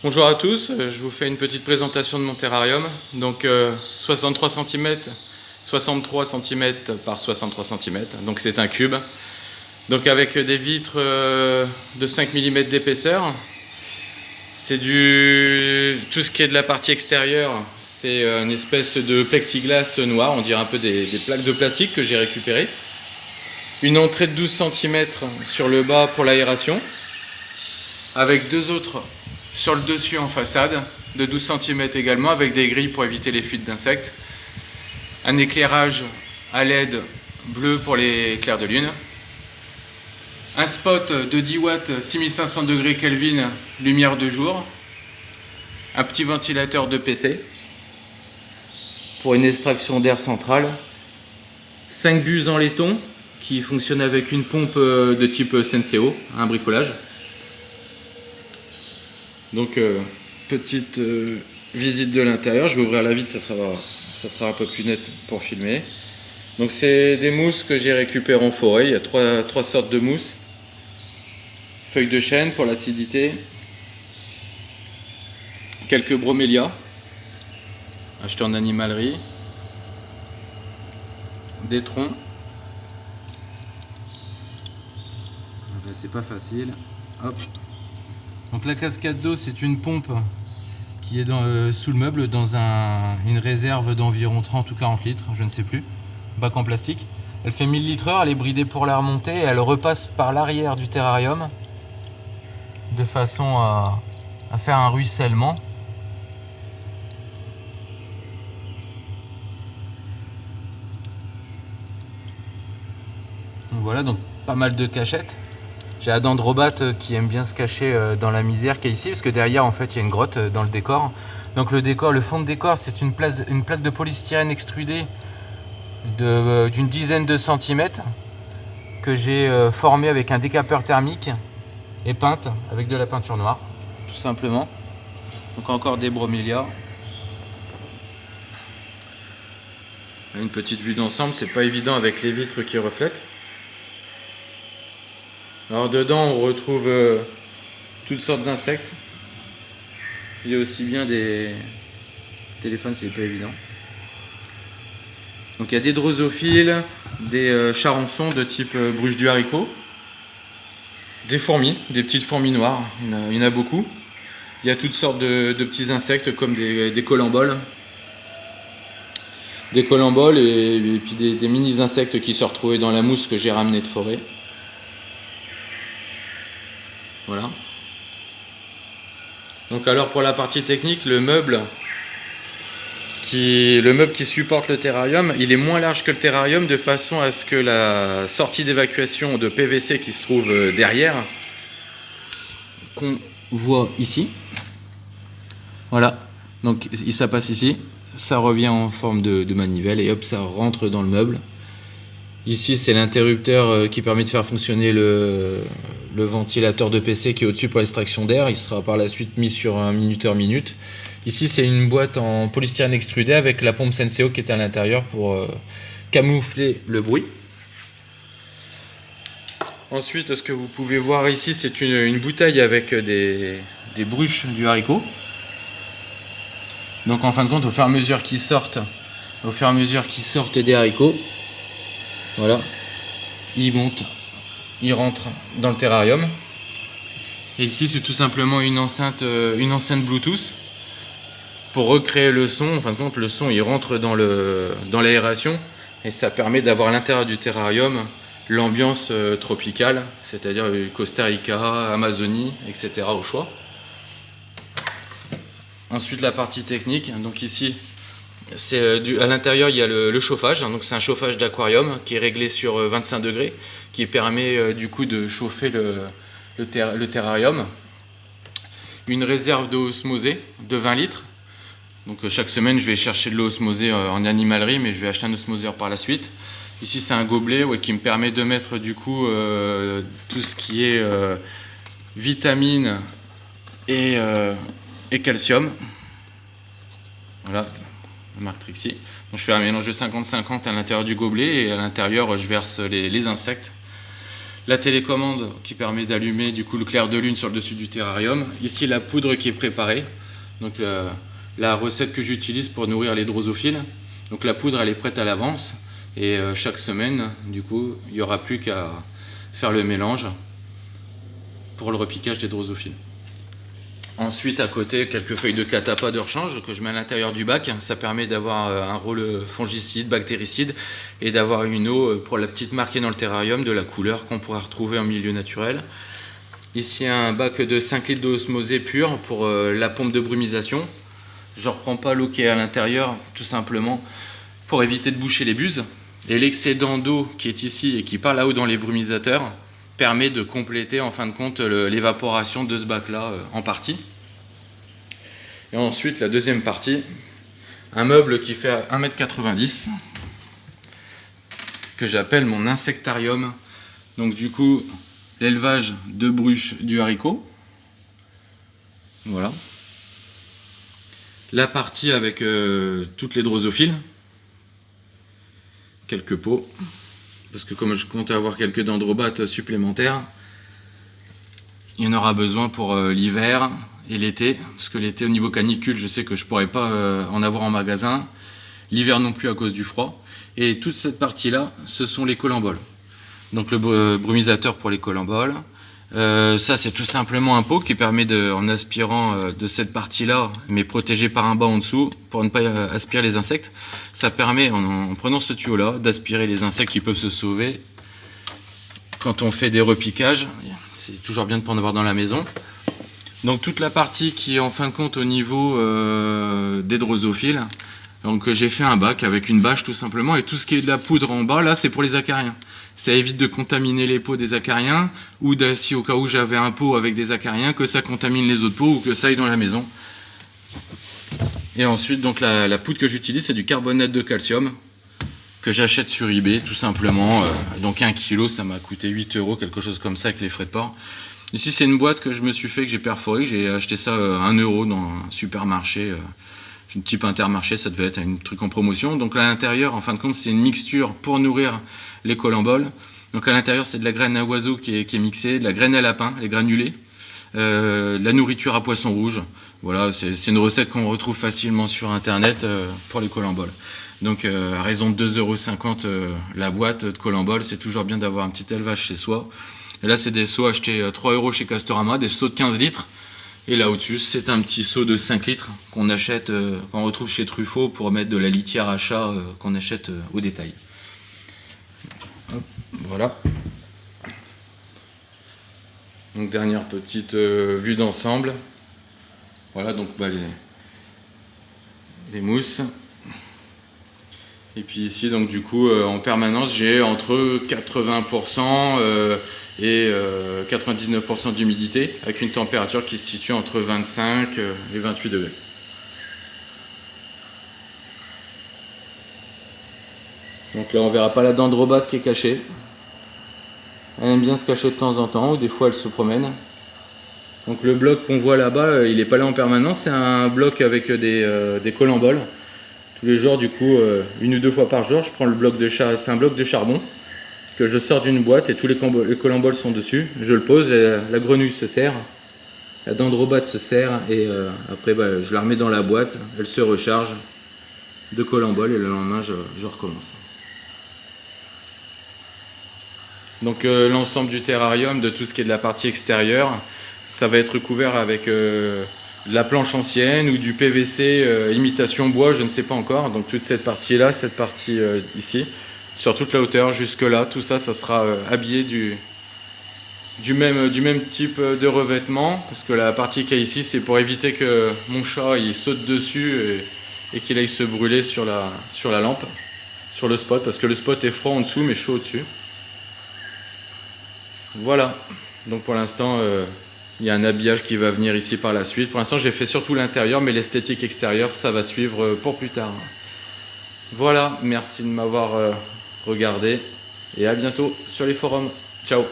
Bonjour à tous, je vous fais une petite présentation de mon terrarium. Donc 63 cm, 63 cm par 63 cm, donc c'est un cube. Donc avec des vitres de 5 mm d'épaisseur. C'est tout ce qui est de la partie extérieure, c'est une espèce de plexiglas noir, on dirait un peu des plaques de plastique que j'ai récupérées. Une entrée de 12 cm sur le bas pour l'aération, avec deux autres sur le dessus en façade, de 12 cm également, avec des grilles pour éviter les fuites d'insectes. Un éclairage à LED bleu pour les clairs de lune. Un spot de 10 watts, 6500 degrés Kelvin, lumière de jour. Un petit ventilateur de PC pour une extraction d'air centrale. 5 buses en laiton qui fonctionnent avec une pompe de type Senseo, un bricolage. Donc petite visite de l'intérieur, je vais ouvrir la vitre, ça sera un peu plus net pour filmer. Donc c'est des mousses que j'ai récupérées en forêt, il y a trois sortes de mousses. Feuilles de chêne pour l'acidité, quelques bromélias achetés en animalerie, des troncs. C'est pas facile. Hop. Donc la cascade d'eau, c'est une pompe qui est sous le meuble dans une réserve d'environ 30 ou 40 litres, je ne sais plus, bac en plastique. Elle fait 1000 litres/heure, elle est bridée pour la remonter et elle repasse par l'arrière du terrarium de façon à faire un ruissellement. Donc voilà, donc pas mal de cachettes. J'ai la dendrobate qui aime bien se cacher dans la misère qui est ici, parce que derrière en fait il y a une grotte dans le décor. Donc le fond de décor, c'est une plaque de polystyrène extrudée d'une dizaine de centimètres que j'ai formée avec un décapeur thermique et peinte avec de la peinture noire, tout simplement. Donc encore des bromélias. Une petite vue d'ensemble, c'est pas évident avec les vitres qui reflètent. Alors dedans on retrouve toutes sortes d'insectes. Il y a aussi bien des téléphones, c'est pas évident. Donc il y a des drosophiles, des charançons de type bruche du haricot, des fourmis, des petites fourmis noires, il y en a beaucoup. Il y a toutes sortes de petits insectes comme des colamboles. Des colamboles et puis des mini insectes qui se retrouvaient dans la mousse que j'ai ramené de forêt. Voilà. Donc alors pour la partie technique, le meuble qui supporte le terrarium, il est moins large que le terrarium de façon à ce que la sortie d'évacuation de PVC qui se trouve derrière, qu'on voit ici, voilà, donc ça passe ici, ça revient en forme de manivelle et hop, ça rentre dans le meuble. Ici c'est l'interrupteur qui permet de faire fonctionner le ventilateur de PC qui est au-dessus pour l'extraction d'air. Il sera par la suite mis sur un minuteur-minute. Ici c'est une boîte en polystyrène extrudé avec la pompe Senseo qui est à l'intérieur pour camoufler le bruit. Ensuite ce que vous pouvez voir ici c'est une bouteille avec des bruches du haricot. Donc en fin de compte au fur et à mesure qu'ils sortent des haricots, voilà, ils montent, ils rentrent dans le terrarium. Et ici c'est tout simplement une enceinte Bluetooth pour recréer le son. En fin de compte le son il rentre dans l'aération et ça permet d'avoir à l'intérieur du terrarium l'ambiance tropicale, c'est-à-dire Costa Rica, Amazonie, etc. au choix. Ensuite la partie technique, donc ici à l'intérieur il y a le chauffage, donc c'est un chauffage d'aquarium qui est réglé sur 25 degrés, qui permet du coup de chauffer le terrarium. Une réserve d'eau osmosée de 20 litres. Donc chaque semaine je vais chercher de l'eau osmosée en animalerie, mais je vais acheter un osmoseur par la suite. Ici c'est un gobelet qui me permet de mettre du coup tout ce qui est vitamines et calcium. Voilà, la marque Trixie. Donc je fais un mélange de 50-50 à l'intérieur du gobelet et à l'intérieur je verse les insectes. la télécommande qui permet d'allumer du coup le clair de lune sur le dessus du terrarium. Ici la poudre qui est préparée, donc la recette que j'utilise pour nourrir les drosophiles. Donc la poudre elle est prête à l'avance et chaque semaine du coup il n'y aura plus qu'à faire le mélange pour le repiquage des drosophiles. Ensuite à côté quelques feuilles de catapa de rechange que je mets à l'intérieur du bac. Ça permet d'avoir un rôle fongicide, bactéricide et d'avoir une eau pour la petite marquée dans le terrarium de la couleur qu'on pourra retrouver en milieu naturel. Ici un bac de 5 litres d'eau osmosée pure pour la pompe de brumisation. Je ne reprends pas l'eau qui est à l'intérieur tout simplement pour éviter de boucher les buses. Et l'excédent d'eau qui est ici et qui part là-haut dans les brumisateurs permet de compléter en fin de compte l'évaporation de ce bac là en partie. Et ensuite la deuxième partie, un meuble qui fait 1,90 m que j'appelle mon insectarium. Donc du coup l'élevage de bruches du haricot, voilà, la partie avec toutes les drosophiles, quelques pots, parce que comme je compte avoir quelques dendrobates supplémentaires, il y en aura besoin pour l'hiver et l'été, parce que l'été au niveau canicule je sais que je pourrais pas en avoir en magasin, l'hiver non plus à cause du froid. Et toute cette partie là ce sont les colamboles, donc le brumisateur pour les colamboles. Ça c'est tout simplement un pot qui permet en aspirant de cette partie là mais protégé par un bas en dessous pour ne pas aspirer les insectes. Ça permet en prenant ce tuyau là d'aspirer les insectes qui peuvent se sauver quand on fait des repiquages. C'est toujours bien de ne pas en avoir dans la maison. Donc toute la partie qui est en fin de compte au niveau des drosophiles, donc j'ai fait un bac avec une bâche tout simplement, et tout ce qui est de la poudre en bas là c'est pour les acariens. Ça évite de contaminer les pots des acariens, ou si au cas où j'avais un pot avec des acariens, que ça contamine les autres pots ou que ça aille dans la maison. Et ensuite donc la poudre que j'utilise c'est du carbonate de calcium que j'achète sur eBay tout simplement. Donc 1 kg ça m'a coûté 8 €, quelque chose comme ça avec les frais de port. Ici c'est une boîte que je me suis fait, que j'ai perforé, j'ai acheté ça 1 € dans un supermarché, type Intermarché, ça devait être un truc en promotion. Donc à l'intérieur en fin de compte c'est une mixture pour nourrir les colamboles. Donc à l'intérieur c'est de la graine à oiseau qui est mixée, de la graine à lapin, les granulés, de la nourriture à poisson rouge. Voilà, c'est une recette qu'on retrouve facilement sur internet pour les colamboles. Donc à raison de 2,50 € la boîte de colamboles, c'est toujours bien d'avoir un petit élevage chez soi. Et là c'est des seaux achetés 3 € chez Castorama, des seaux de 15 litres. Et là au-dessus c'est un petit seau de 5 litres qu'on achète, qu'on retrouve chez Truffaut pour mettre de la litière à chat qu'on achète au détail. Hop, voilà. Donc dernière petite vue d'ensemble. Voilà donc les mousses. Et puis ici donc du coup en permanence j'ai entre 80% et 99% d'humidité avec une température qui se situe entre 25 et 28 degrés. Donc là on verra pas la dendrobate qui est cachée. Elle aime bien se cacher de temps en temps ou des fois elle se promène. Donc le bloc qu'on voit là-bas il n'est pas là en permanence, c'est un bloc avec des colamboles. Tous les jours du coup 1 ou 2 fois par jour je prends le bloc de c'est un bloc de charbon que je sors d'une boîte et tous les colamboles sont dessus. Je le pose, la grenouille se serre, la dendrobate se serre et après je la remets dans la boîte, elle se recharge de colamboles et le lendemain je recommence. Donc l'ensemble du terrarium, de tout ce qui est de la partie extérieure, ça va être couvert avec de la planche ancienne ou du PVC imitation bois, je ne sais pas encore. Donc toute cette partie là, cette partie ici, sur toute la hauteur jusque là, tout ça, ça sera habillé du même type de revêtement, parce que la partie qu'il y a ici c'est pour éviter que mon chat il saute dessus et qu'il aille se brûler sur la lampe, sur le spot, parce que le spot est froid en dessous mais chaud au-dessus. Voilà, donc pour l'instant il y a un habillage qui va venir ici par la suite. Pour l'instant j'ai fait surtout l'intérieur, mais l'esthétique extérieure ça va suivre pour plus tard. Voilà, merci de m'avoir regardé et à bientôt sur les forums. Ciao.